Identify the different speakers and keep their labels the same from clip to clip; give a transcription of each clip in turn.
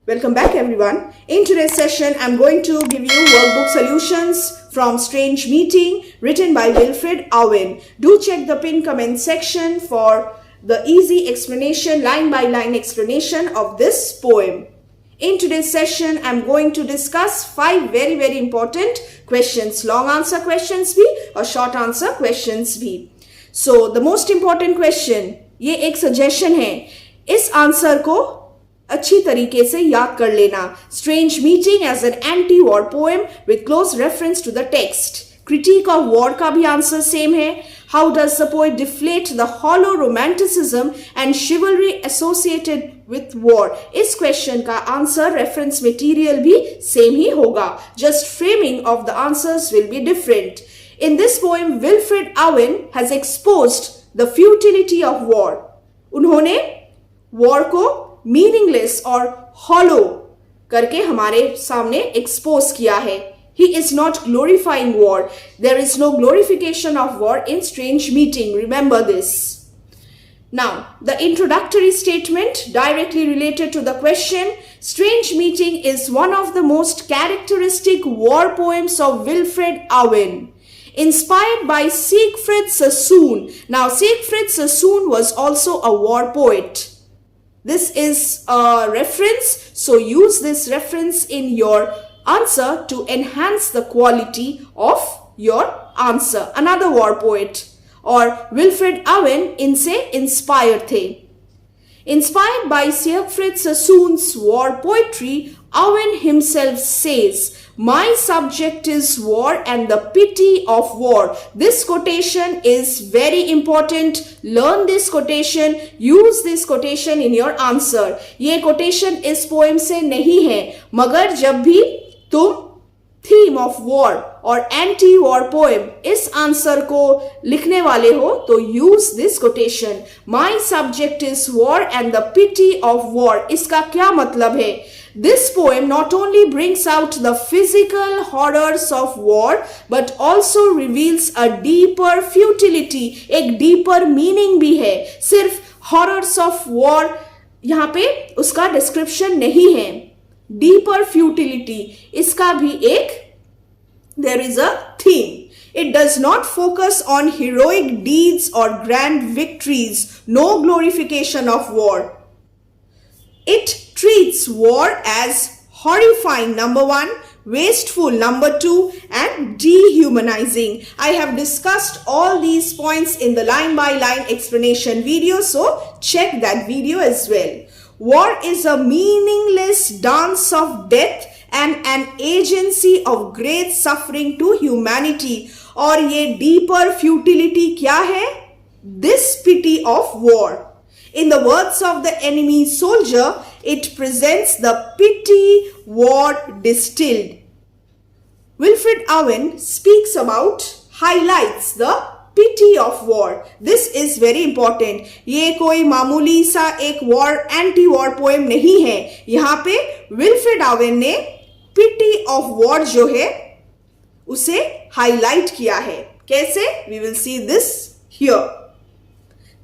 Speaker 1: Welcome back everyone. In today's session, I'm going to give you workbook solutions from Strange Meeting written by Wilfred Owen. Do check the pinned comment section for the easy explanation, line by line explanation of this poem. In today's session, I'm going to discuss 5 very important questions. Long answer questions bhi or short answer questions bhi. So the most important question, ये एक suggestion है. इस answer को अच्छी तरीके से याद कर लेना. Strange Meeting as an anti-war poem with close reference to the text. Critique of war का भी आंसर सेम है. How does the poet deflate the hollow romanticism and chivalry associated with war? इस क्वेश्चन का answer reference material भी same ही होगा. Just framing of the answers will be different. In this poem, Wilfred Owen has exposed the futility of war. उन्होंने war को meaningless और hollow करके हमारे सामने एक्सपोज किया है. He is not glorifying war. There is no glorification of war in Strange Meeting. Remember this. Now, the introductory statement directly related to the question. Strange Meeting is one of the most characteristic war poems of Wilfred Owen, inspired by Siegfried Sassoon. Now, Siegfried Sassoon was also a war poet. This is a reference, so use this reference in your answer to enhance the quality of your answer. Another war poet और Wilfred Owen इनसे inspired थे. Inspired by Siegfried Sassoon's war poetry, Owen himself says, "My subject is war and the pity of war." This quotation is very important. Learn this quotation. Use this quotation in your answer. ये quotation इस poem से नहीं है, मगर जब भी तुम theme of war और anti-war poem इस आंसर को लिखने वाले हो तो use this quotation. My subject is war and the pity of war. इसका क्या मतलब है? This poem not only brings out the physical horrors of war but also reveals a deeper futility. एक deeper meaning भी है. सिर्फ horrors of war यहाँ पे उसका description नहीं है. Deeper futility इसका भी एक there is a theme. It does not focus on heroic deeds or grand victories. No glorification of war. It treats war as horrifying, number 1, wasteful, number 2, and dehumanizing. I have discussed all these points in the line by line explanation video, so check that video as well. War is a meaningless dance of death and an agency of great suffering to humanity. और ये deeper futility क्या है? This pity of war. In the words of the enemy soldier, it presents the pity war distilled. Wilfred Owen speaks about, highlights the pity of war. This is very important. ये कोई मामूली सा एक war, anti-war poem नहीं है. यहाँ पे Wilfred Owen ने pity of war जो है उसे highlight किया है. कैसे? We will see this here.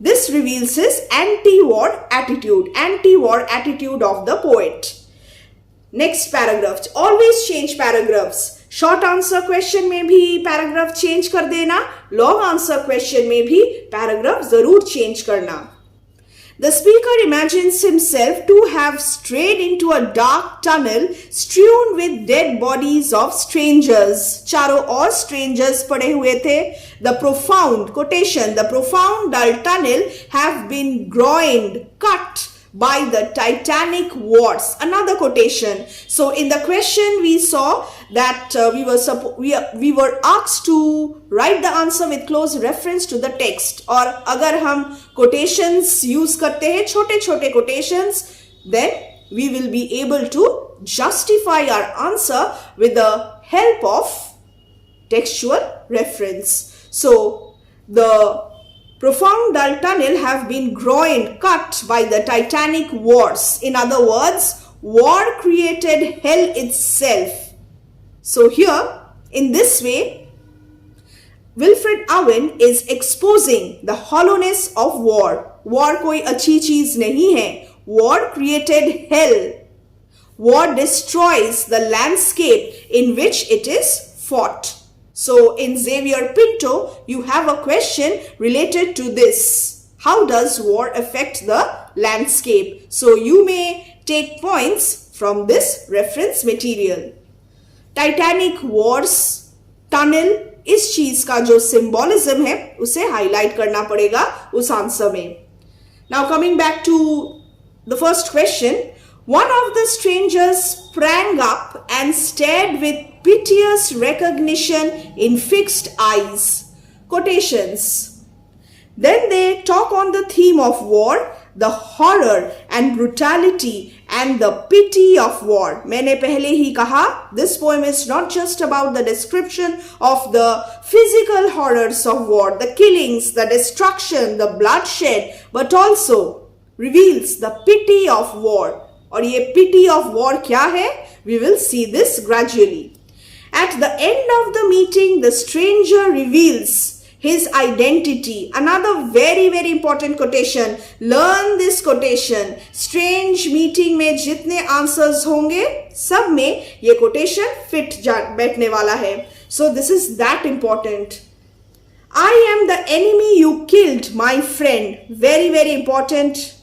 Speaker 1: This reveals his anti-war attitude of the poet. Next paragraph. Always change paragraphs. Short answer question में भी paragraph change कर देना. Long answer question में भी paragraph जरूर change करना. The speaker imagines himself to have strayed into a dark tunnel strewn with dead bodies of strangers. चारों ओर strangers पड़े हुए थे. The profound quotation, the profound dull tunnel have been groined, cut by the titanic wars. Another quotation. So in the question we saw that we were asked to write the answer with close reference to the text. और अगर हम quotations use करते हैं, छोटे छोटे quotations, then we will be able to justify our answer with the help of textual reference. So the profound dull tunnel have been groined, cut by the titanic wars. In other words, war created hell itself. So here, in this way, Wilfred Owen is exposing the hollowness of war. War कोई अच्छी चीज नहीं है. War created hell. war destroys the landscape in which it is fought. So in Xavier Pinto, you have a question related to this. How does war affect the landscape? So you may take points from this reference material. Titanic Wars Tunnel, इस चीज का जो symbolism है उसे highlight करना पड़ेगा उस answer में. Now coming back to the first question, one of the strangers sprang up and stared with piteous recognition in fixed eyes. Quotations. Then they talk on the theme of war, the horror and brutality and the pity of war. मैंने पहले ही कहा, this poem is not just about the description of the physical horrors of war, the killings, the destruction, the bloodshed, but also reveals the pity of war. और ये pity of war क्या है? We will see this gradually. At the end of the meeting, the stranger reveals his identity. Another very important quotation. Learn this quotation. Strange meeting में जितने answers होंगे सब में ये quotation fit बैठने वाला है. So this is that important. I am the enemy you killed, my friend. Very important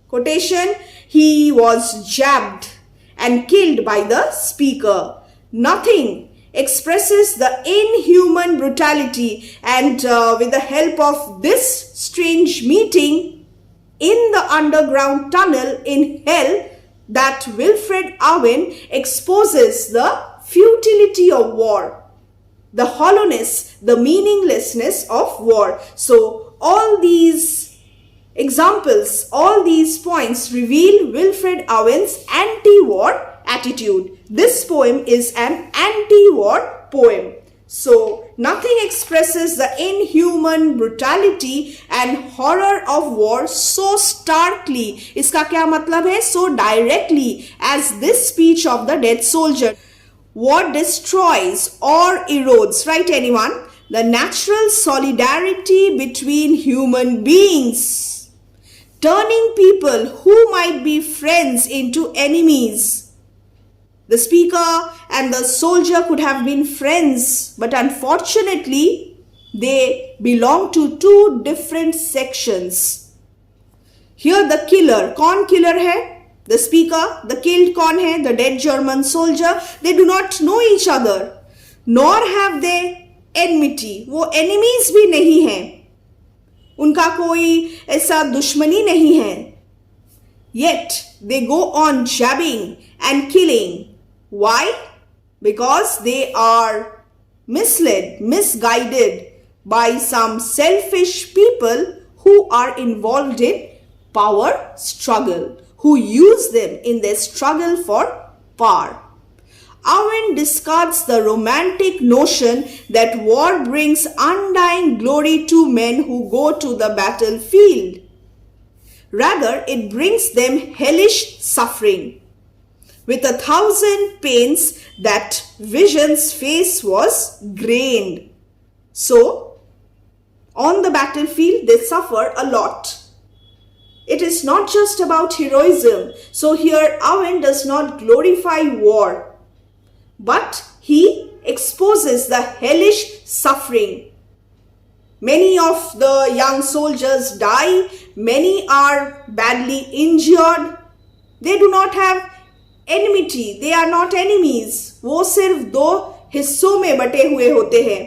Speaker 1: quotation. He was jabbed and killed by the speaker. Nothing expresses the inhuman brutality, and with the help of this strange meeting in the underground tunnel in hell, that Wilfred Owen exposes the futility of war, the hollowness, the meaninglessness of war. So all these examples, all these points reveal Wilfred Owen's anti-war attitude. This poem is an anti-war poem. So nothing expresses the inhuman brutality and horror of war so starkly. इसका क्या मतलब है? So directly as this speech of the dead soldier. War destroys or erodes, right anyone? The natural solidarity between human beings, turning people who might be friends into enemies. The speaker and the soldier could have been friends, but unfortunately, they belong to two different sections. Here the killer, कौन killer है? The speaker. The killed कौन है? The dead German soldier. They do not know each other, nor have they enmity. वो enemies भी नहीं हैं. उनका कोई ऐसा दुश्मनी नहीं है. Yet they go on jabbing and killing. Why? Because they are misled, misguided by some selfish people who are involved in power struggle, who use them in their struggle for power. Owen discards the romantic notion that war brings undying glory to men who go to the battlefield. Rather, it brings them hellish suffering. With 1,000 pains, that vision's face was grained. So, on the battlefield, they suffer a lot. It is not just about heroism. So here, Owen does not glorify war, but he exposes the hellish suffering. Many of the young soldiers die. Many are badly injured. They do not have enmity. They are not enemies. वो सिर्फ दो हिस्सों में बटे हुए होते हैं.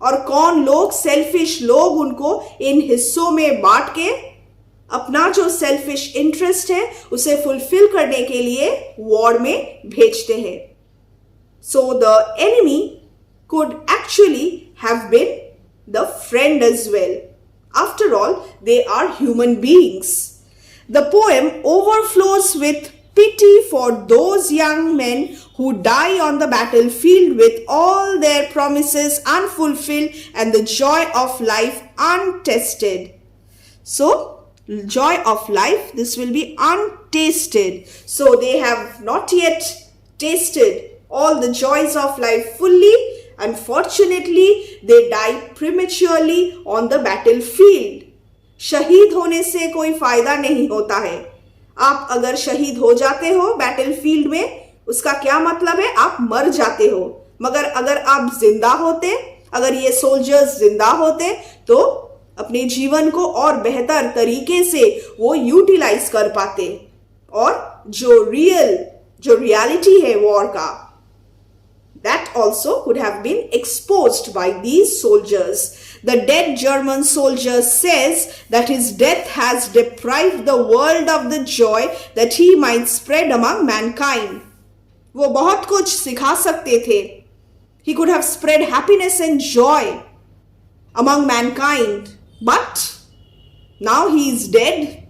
Speaker 1: और कौन लोग, सेल्फिश लोग, उनको इन हिस्सों में बांट के अपना जो सेल्फिश इंटरेस्ट है उसे फुलफिल करने के लिए वॉर में भेजते हैं. So the enemy could actually have been the friend as well. After all, they are human beings. The poem overflows with pity for those young men who die on the battlefield with all their promises unfulfilled and the joy of life untested. So, joy of life, this will be untasted. So, they have not yet tasted all the joys of life fully. Unfortunately, they die prematurely on the battlefield. शहीद होने से कोई फायदा नहीं होता है. आप अगर शहीद हो जाते हो बैटलफील्ड में, उसका क्या मतलब है? आप मर जाते हो। मगर अगर आप जिंदा होते, अगर ये सोल्जर्स जिंदा होते, तो अपने जीवन को और बेहतर तरीके से वो यूटिलाइज कर पाते, और जो रियलिटी है वॉर का, that also could have been exposed by these soldiers. The dead German soldier says that his death has deprived the world of the joy that he might spread among mankind. वो बहुत कुछ सिखा सकते थे. He could have spread happiness and joy among mankind, but now he is dead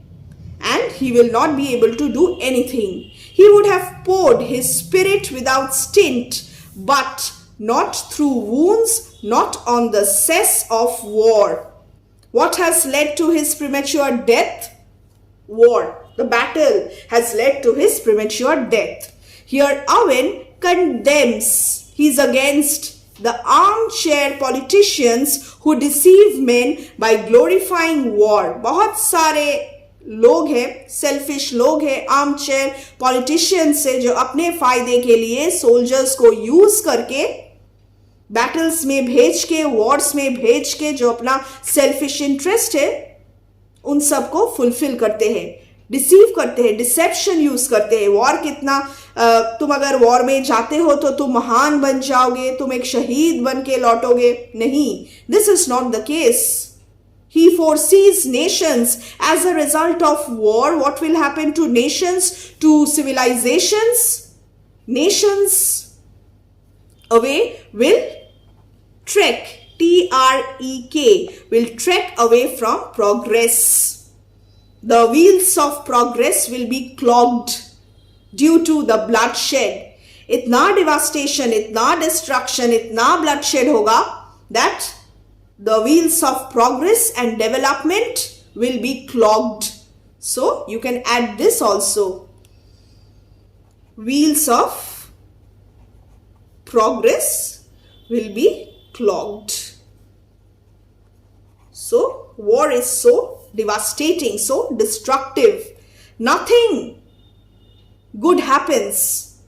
Speaker 1: and he will not be able to do anything. He would have poured his spirit without stint, but not through wounds, not on the cess of war. What has led to his premature death? War. The battle has led to his premature death. Here Owen condemns, he's against the armchair politicians who deceive men by glorifying war. बहुत सारे लोग हैं, selfish लोग हैं, arm chair politicians से, जो अपने फायदे के लिए सोल्जर्स को यूज करके बैटल्स में भेज के, वॉर्स में भेज के, जो अपना सेल्फिश इंटरेस्ट है उन सबको फुलफिल करते हैं, डिसीव करते हैं, डिसेप्शन यूज करते हैं। वॉर कितना, तुम अगर वॉर में जाते हो तो तुम महान बन जाओगे, तुम एक शहीद बन के लौटोगे, नहीं, this is not the case. He foresees nations as a result of war. What will happen to nations, to civilizations? Nations away will trek, T-R-E-K, will trek away from progress. The wheels of progress will be clogged due to the bloodshed. इतना devastation, इतना destruction, इतना bloodshed होगा that the wheels of progress and development will be clogged. So you can add this also. Wheels of progress will be clogged. So war is so devastating, so destructive. Nothing good happens.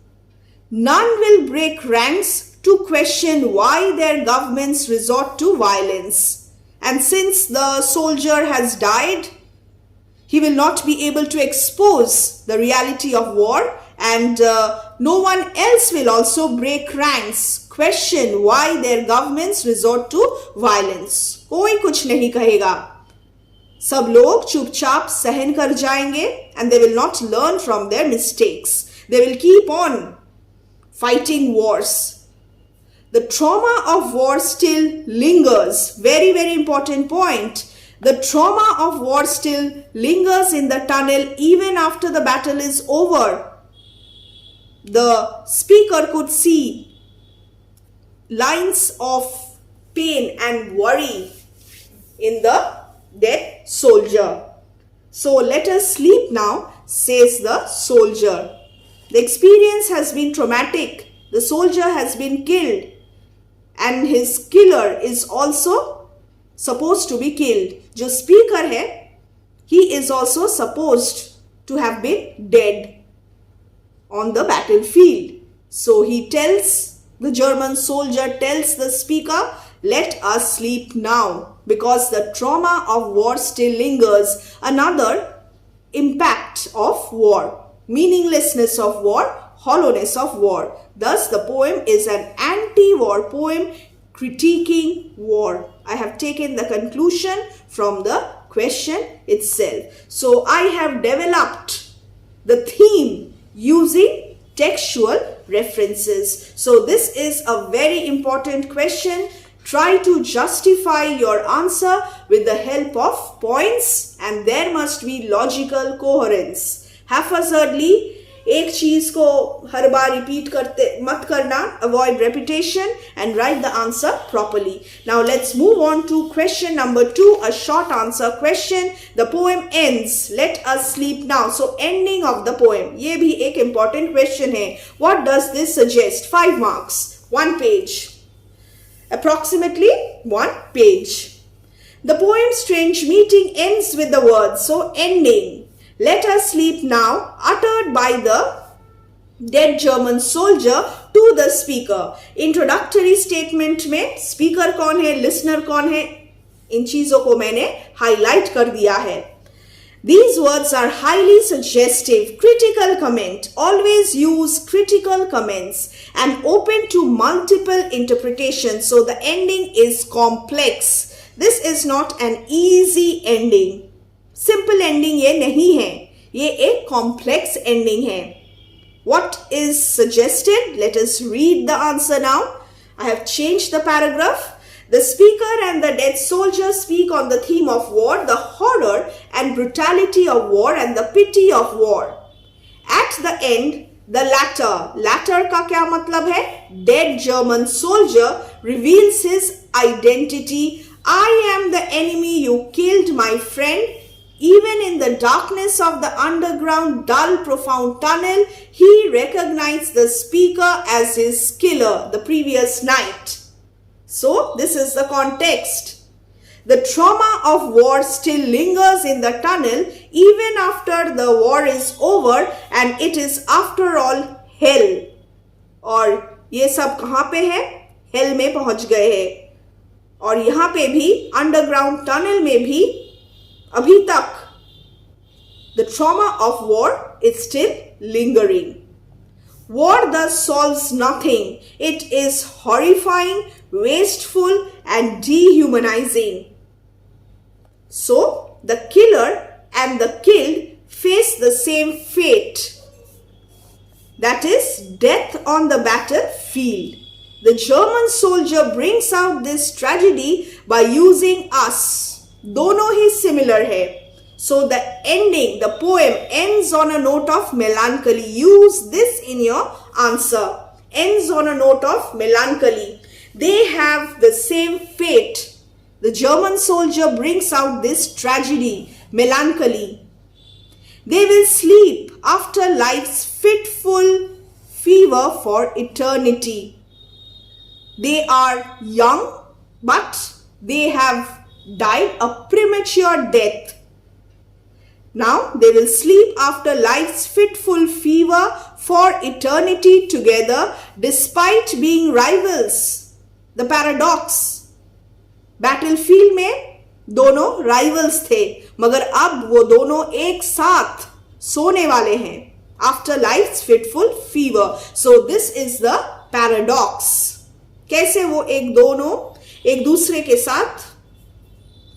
Speaker 1: None will break ranks to question why their governments resort to violence. And since the soldier has died, he will not be able to expose the reality of war, and no one else will also break ranks, question why their governments resort to violence. कोई कुछ नहीं कहेगा, सब लोग चुपचाप सहन कर जाएंगे, and they will not learn from their mistakes. They will keep on fighting wars. The trauma of war still lingers. Very, very important point. The trauma of war still lingers in the tunnel even after the battle is over. The speaker could see lines of pain and worry in the dead soldier. So let us sleep now, says the soldier. The experience has been traumatic. The soldier has been killed, and his killer is also supposed to be killed. जो speaker है, he is also supposed to have been dead on the battlefield. So he tells, the German soldier tells the speaker, let us sleep now, because the trauma of war still lingers. Another impact of war, meaninglessness of war, hollowness of war. Thus, the poem is an anti-war poem critiquing war. I have taken the conclusion from the question itself. So, I have developed the theme using textual references. So, this is a very important question. Try to justify your answer with the help of points, and there must be logical coherence. Haphazardly, एक चीज को हर बार repeat करते मत करना, avoid repetition and write the answer properly. Now let's move on to question number 2, a short answer question. The poem ends, let us sleep now. So ending of the poem, ये भी एक important question है. What does this suggest? 5 marks, 1 page, approximately 1 page. The poem Strange Meeting ends with the words, so ending. Let us sleep now, uttered by the dead German soldier to the speaker. Introductory statement में speaker कौन है, listener कौन है, इन चीजों को मैंने highlight कर दिया है. These words are highly suggestive. Critical comment. Always use critical comments and open to multiple interpretations. So the ending is complex. This is not an easy ending. Simple ending ये नहीं है. ये एक complex ending है. What is suggested? Let us read the answer now. I have changed the paragraph. The speaker and the dead soldier speak on the theme of war, the horror and brutality of war and the pity of war. At the end, the latter का क्या मतलब है? Dead German soldier reveals his identity. I am the enemy you killed, my friend. Even in the darkness of the underground, dull, profound tunnel, he recognized the speaker as his killer the previous night. So, this is the context. The trauma of war still lingers in the tunnel even after the war is over and it is after all hell. और ये सब कहाँ पे है? Hell में पहुँच गए हैं. और यहाँ पे भी underground tunnel में भी अभी तक the trauma of war is still lingering. War thus solves nothing. It is horrifying, wasteful and dehumanizing. So, the killer and the killed face the same fate. That is, death on the battlefield. The German soldier brings out this tragedy by using us. दोनों ही similar है. So the ending, the poem ends on a note of melancholy. Use this in your answer. Ends on a note of melancholy. They have the same fate. The German soldier brings out this tragedy, melancholy. They will sleep after life's fitful fever for eternity. They are young, but they have died a premature death. Now they will sleep after life's fitful fever for eternity together despite being rivals. The paradox. Battlefield में दोनों rivals थे, मगर अब वो दोनों एक साथ सोने वाले हैं. After life's fitful fever. So this is the paradox. कैसे वो दोनों एक दूसरे के साथ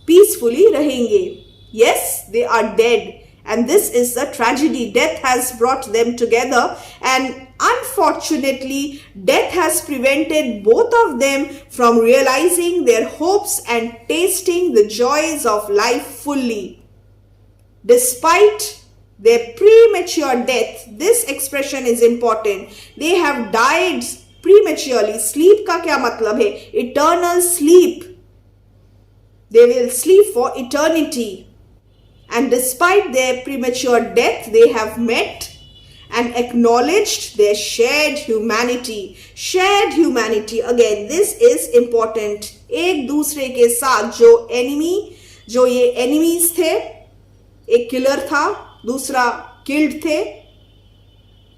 Speaker 1: peacefully रहेंगे. Yes, they are dead and this is the tragedy. Death has brought them together and unfortunately, death has prevented both of them from realizing their hopes and tasting the joys of life fully. Despite their premature death, this expression is important. They have died prematurely. Sleep का क्या मतलब है? Eternal sleep. They will sleep for eternity. And despite their premature death, they have met and acknowledged their shared humanity. Shared humanity. Again, this is important. एक दूसरे के साथ जो enemy, जो ये enemies थे, एक killer था, दूसरा killed थे,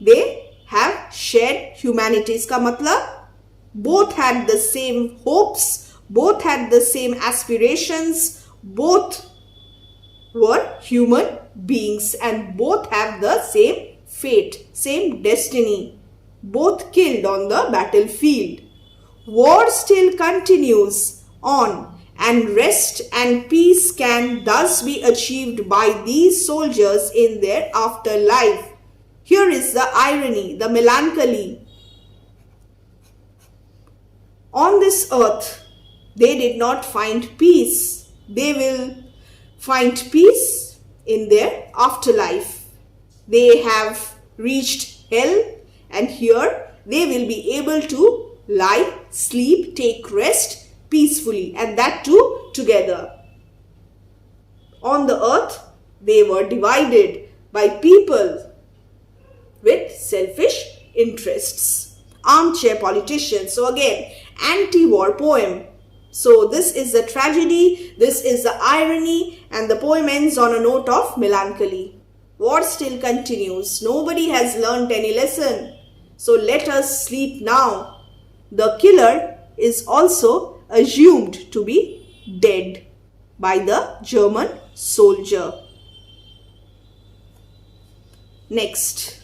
Speaker 1: they have shared humanity. इसका मतलब both had the same hopes, both had the same aspirations, both were human beings and both have the same fate, same destiny. Both killed on the battlefield. War still continues on and rest and peace can thus be achieved by these soldiers in their afterlife. Here is the irony, the melancholy. On this earth, they did not find peace. They will find peace in their afterlife. They have reached hell and here they will be able to lie, sleep, take rest peacefully and that too together. On the earth, they were divided by people with selfish interests. Armchair politicians. So again, anti-war poem. So this is the tragedy, this is the irony and the poem ends on a note of melancholy. War still continues. Nobody has learnt any lesson. So let us sleep now. The killer is also assumed to be dead by the German soldier. Next.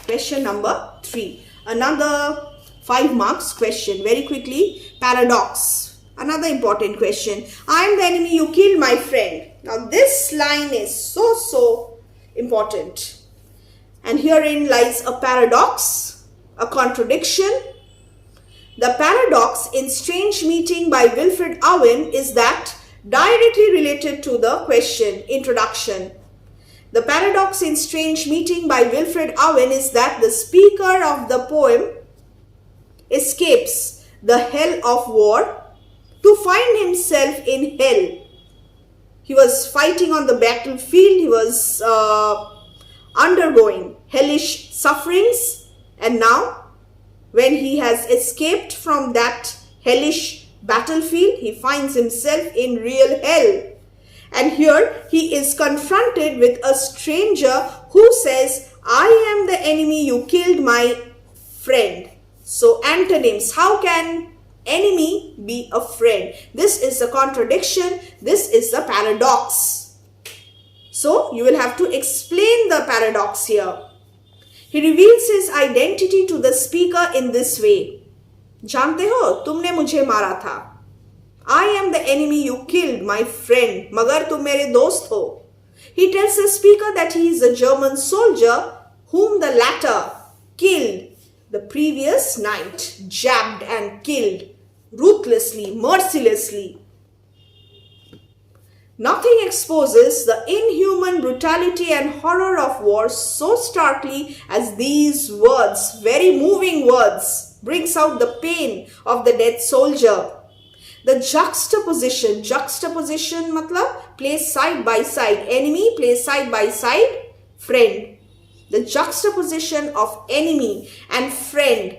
Speaker 1: Question number 3. Another 5 marks question. Very quickly. Paradox. Another important question. I am the enemy, you killed my friend. Now this line is so important. And herein lies a paradox, a contradiction. The paradox in Strange Meeting by Wilfred Owen is that directly related to the question, introduction. The paradox in Strange Meeting by Wilfred Owen is that the speaker of the poem escapes the hell of war to find himself in hell. He was fighting on the battlefield, he was undergoing hellish sufferings, and now when he has escaped from that hellish battlefield, he finds himself in real hell. And here he is confronted with a stranger who says, I am the enemy, you killed my friend. So antonyms, how can enemy be a friend? This is a contradiction, this is the paradox. So you will have to explain the paradox here. He reveals his identity to the speaker in this way. जानते हो, तुमने मुझे मारा था. I am the enemy, you killed my friend. मगर तुम मेरे दोस्त हो. He tells the speaker that he is a German soldier whom the latter killed the previous night, jabbed and killed ruthlessly, mercilessly. Nothing exposes the inhuman brutality and horror of war so starkly as these words, very moving words, brings out the pain of the dead soldier. The juxtaposition matlab place side by side, enemy place side by side, friend. The juxtaposition of enemy and friend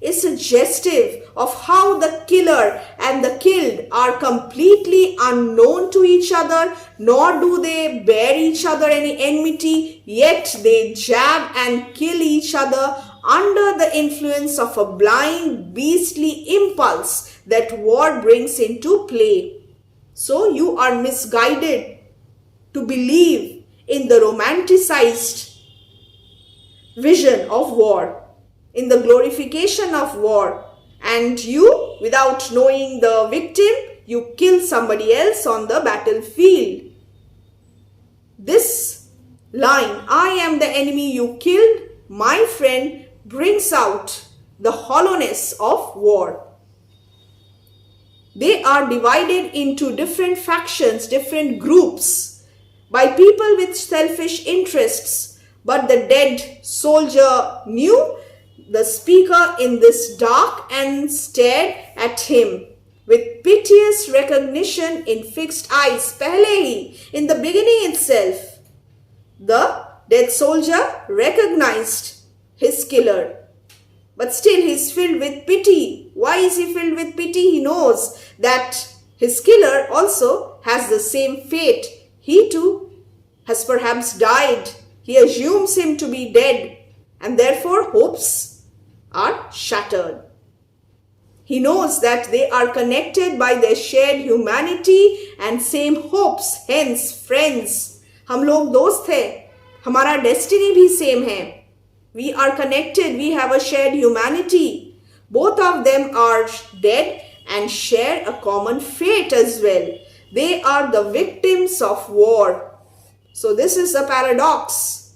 Speaker 1: is suggestive of how the killer and the killed are completely unknown to each other, nor do they bear each other any enmity, yet they jab and kill each other under the influence of a blind, beastly impulse that war brings into play. So you are misguided to believe in the romanticized vision of war, in the glorification of war, and you, without knowing the victim, you kill somebody else on the battlefield. This line, I am the enemy, you killed my friend, brings out the hollowness of war. They are divided into different factions, different groups, by people with selfish interests. But the dead soldier knew the speaker in this dark and stared at him with piteous recognition in fixed eyes. Pehle hi, in the beginning itself, the dead soldier recognized his killer. But still he is filled with pity. Why is he filled with pity? He knows that his killer also has the same fate. He too has perhaps died. He assumes him to be dead, and therefore hopes are shattered. He knows that they are connected by their shared humanity and same hopes, hence friends. हम लोग दोस्त हैं, हमारा destiny भी same है. We are connected, we have a shared humanity. Both of them are dead and share a common fate as well. They are the victims of war. So this is the paradox.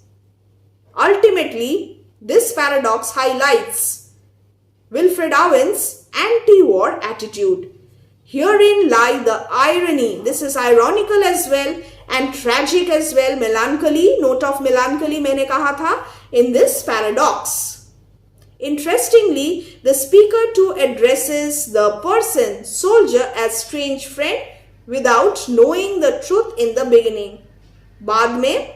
Speaker 1: Ultimately, this paradox highlights Wilfred Owen's anti-war attitude. Herein lie the irony. This is ironical as well and tragic as well. Melancholy, note of melancholy मैंने कहा था in this paradox. Interestingly, the speaker too addresses the person, soldier, as strange friend without knowing the truth in the beginning. बाद में,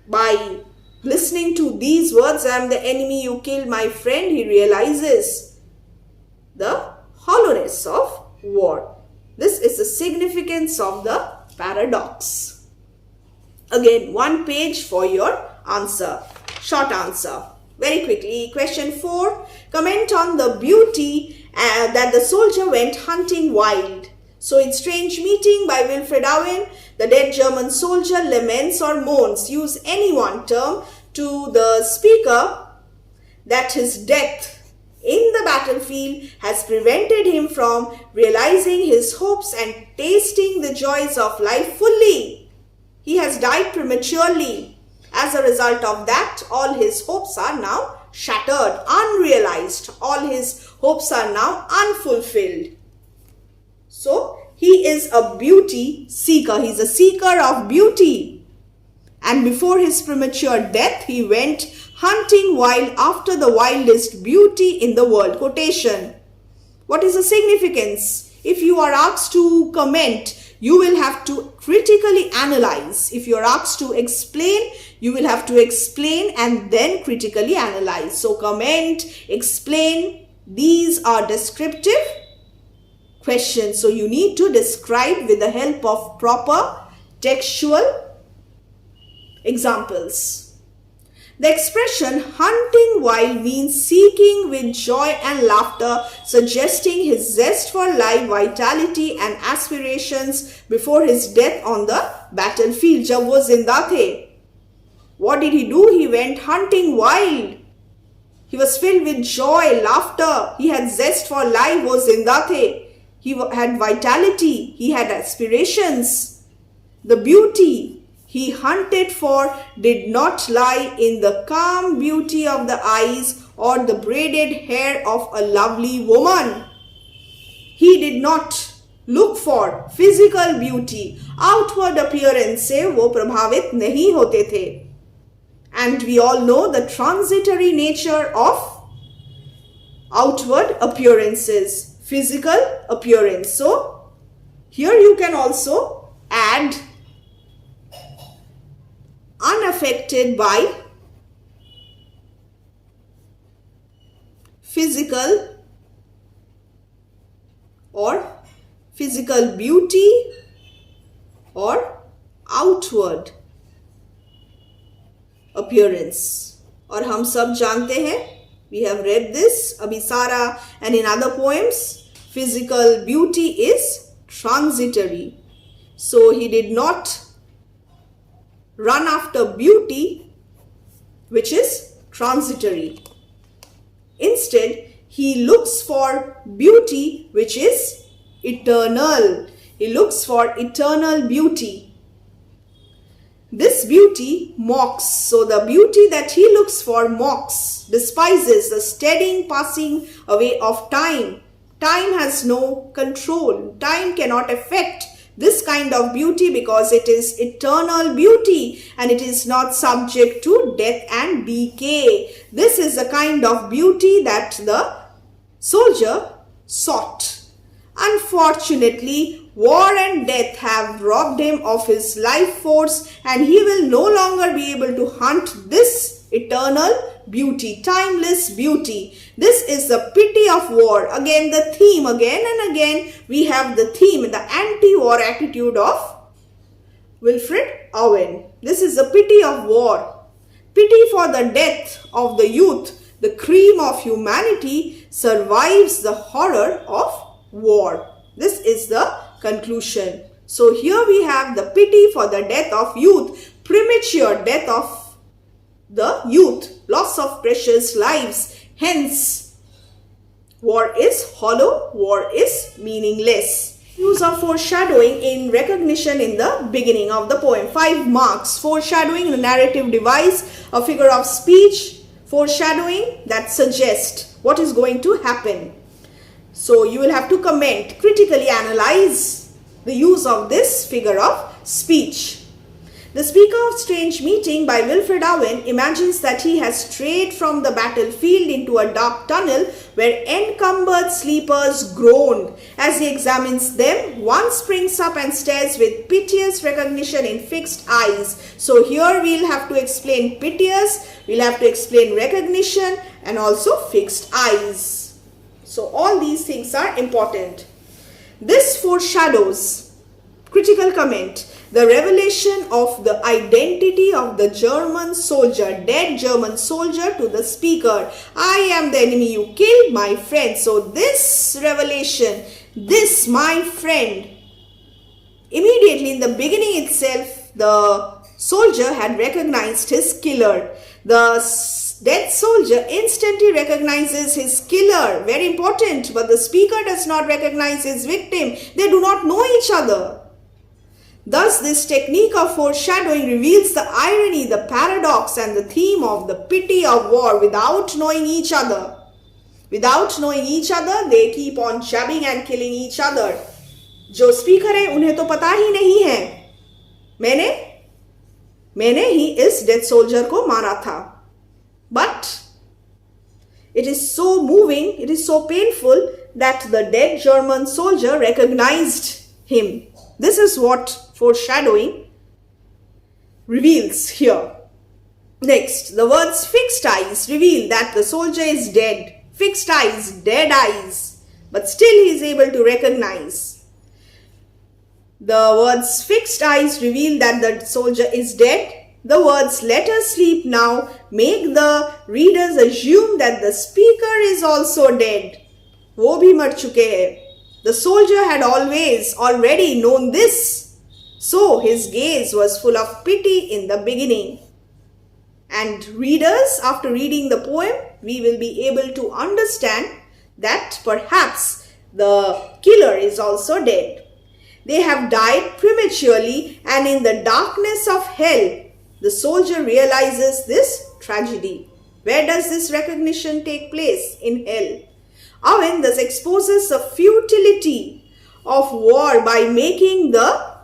Speaker 1: by listening to these words, I am the enemy, you killed my friend, he realizes the hollowness of war. This is the significance of the paradox. Again, 1 page for your answer. Short answer. Very quickly, question 4. Comment on the beauty that the soldier went hunting wild. So in Strange Meeting by Wilfred Owen, the dead German soldier laments or moans. Use any one term to the speaker that his death in the battlefield has prevented him from realizing his hopes and tasting the joys of life fully. He has died prematurely. As a result of that, all his hopes are now shattered, unrealized. All his hopes are now unfulfilled. So, he is a beauty seeker. He is a seeker of beauty. And before his premature death, he went hunting wild after the wildest beauty in the world. Quotation. What is the significance? If you are asked to comment, you will have to critically analyze. If you are asked to explain, you will have to explain and then critically analyze. So comment, explain, these are descriptive questions. So you need to describe with the help of proper textual examples. The expression hunting wild means seeking with joy and laughter, suggesting his zest for life, vitality and aspirations before his death on the battlefield. Jab wo zinda the. What did he do? He went hunting wild. He was filled with joy, laughter. He had zest for life, wo zinda the. He had vitality. He had aspirations. The beauty he hunted for did not lie in the calm beauty of the eyes or the braided hair of a lovely woman. He did not look for physical beauty. Outward appearance से वो प्रभावित नहीं होते थे. And we all know the transitory nature of outward appearances, physical appearance. So, here you can also add unaffected by physical or physical beauty or outward appearance. और हम सब जानते हैं, we have read this, ABHISARA and in other poems, physical beauty is transitory. So he did not run after beauty which is transitory. Instead, he looks for beauty which is eternal. He looks for eternal beauty. This beauty mocks. So the beauty that he looks for mocks, despises the steadying passing away of time. Time has no control. Time cannot affect this kind of beauty because it is eternal beauty and it is not subject to death and decay. This is the kind of beauty that the soldier sought. Unfortunately, war and death have robbed him of his life force and he will no longer be able to hunt this eternal beauty, timeless beauty. This is the pity of war. Again, the theme, again and again, we have the theme, the anti-war attitude of Wilfred Owen. This is the pity of war. Pity for the death of the youth, the cream of humanity, survives the horror of war. This is the conclusion. So here we have the pity for the death of youth, premature death of the youth, loss of precious lives. Hence, war is hollow, war is meaningless. Use of foreshadowing in recognition in the beginning of the poem. 5 marks. Foreshadowing, the narrative device, a figure of speech. Foreshadowing that suggests what is going to happen. So you will have to comment, critically analyze the use of this figure of speech. The speaker of Strange Meeting by Wilfred Owen imagines that he has strayed from the battlefield into a dark tunnel where encumbered sleepers groan. As he examines them, one springs up and stares with piteous recognition in fixed eyes. So here we'll have to explain piteous, we'll have to explain recognition and also fixed eyes. So all these things are important. This foreshadows, critical comment, the revelation of the identity of the German soldier, dead German soldier, to the speaker. I am the enemy you killed, my friend. So this revelation, this, my friend, immediately in the beginning itself, the soldier had recognized his killer. The dead soldier instantly recognizes his killer. Very important. But the speaker does not recognize his victim. They do not know each other. Thus, this technique of foreshadowing reveals the irony, the paradox, and the theme of the pity of war without knowing each other. Without knowing each other, they keep on jabbing and killing each other. जो speaker है उन्हें तो पता ही नहीं है मैंने ही इस death soldier को मारा था. But it is so moving, it is so painful that the dead German soldier recognized him. This is what foreshadowing reveals here. Next, the words fixed eyes reveal that the soldier is dead. Fixed eyes, dead eyes, but still he is able to recognize. The words fixed eyes reveal that the soldier is dead. The words let us sleep now make the readers assume that the speaker is also dead. वो भी मर चुके हैं. The soldier had already known this. So his gaze was full of pity in the beginning. And readers, after reading the poem, we will be able to understand that perhaps the killer is also dead. They have died prematurely, and in the darkness of hell, the soldier realizes this tragedy. Where does this recognition take place? In hell. Owen thus exposes the futility of war by making the,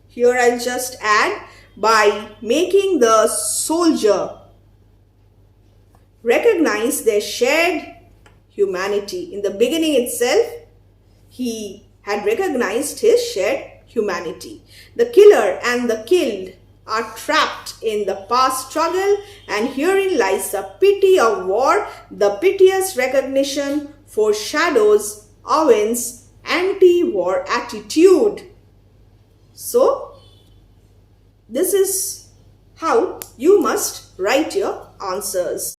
Speaker 1: here I'll just add, by making the soldier recognize their shared humanity. In the beginning itself, he had recognized his shared humanity. The killer and the killed are trapped in the past struggle, and herein lies the pity of war. The piteous recognition foreshadows Owen's anti-war attitude. So, this is how you must write your answers.